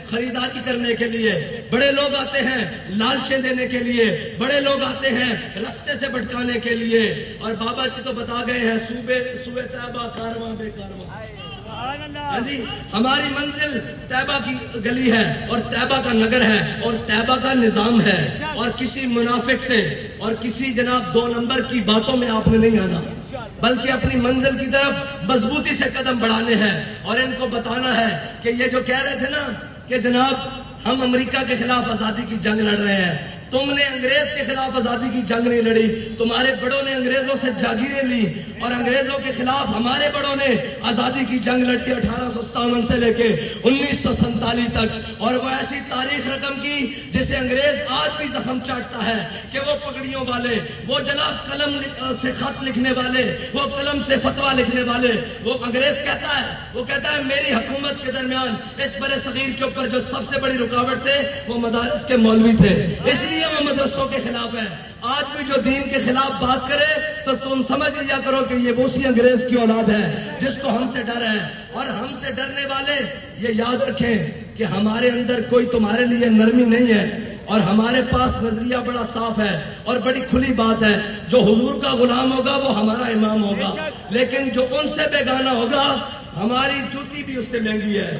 خریداری کرنے کے لیے، بڑے لوگ آتے ہیں لالچیں دینے کے لیے، بڑے لوگ آتے ہیں رستے سے بھٹکانے کے لیے. اور بابا جی تو بتا گئے ہیں صوبے طیبہ کارواں بے کارواں. ہاں جی، ہماری منزل طیبہ کی گلی ہے اور طیبہ کا نگر ہے اور طیبہ کا نظام ہے. اور کسی منافق سے اور کسی جناب 2 نمبر کی باتوں میں آپ نے نہیں آنا، بلکہ اپنی منزل کی طرف مضبوطی سے قدم بڑھانے ہیں. اور ان کو بتانا ہے کہ یہ جو کہہ رہے تھے نا کہ جناب ہم امریکہ کے خلاف آزادی کی جنگ لڑ رہے ہیں، تم نے انگریز کے خلاف آزادی کی جنگ نہیں لڑی. تمہارے بڑوں نے انگریزوں سے جاگیریں لی اور انگریزوں کے خلاف ہمارے بڑوں نے آزادی کی جنگ لڑی 1857 سے لے کے 1947 تک. اور وہ ایسی تاریخ رقم کی جسے انگریز آج بھی زخم چاٹتا ہے کہ وہ پگڑیوں والے، وہ جناب قلم سے خط لکھنے والے، وہ قلم سے فتویٰ لکھنے والے، وہ انگریز کہتا ہے میری حکومت کے درمیان اس برِ صغیر کے اوپر جو سب سے بڑی رکاوٹ تھے وہ مدارس کے مولوی تھے، اس لیے وہ مدرسوں کے خلاف ہے. آج بھی جو دین کے خلاف بات کرے تو تم سمجھ لیا کرو کہ یہ اسی انگریز کی اولاد ہے جس کو ہم سے ڈر ہے. اور ہم سے ڈرنے والے یہ یاد رکھیں کہ ہمارے اندر کوئی تمہارے لیے نرمی نہیں ہے اور ہمارے پاس نظریہ بڑا صاف ہے اور بڑی کھلی بات ہے. جو حضور کا غلام ہوگا وہ ہمارا امام ہوگا، لیکن جو ان سے بیگانہ ہوگا ہماری جوتی بھی اس سے مہنگی ہے.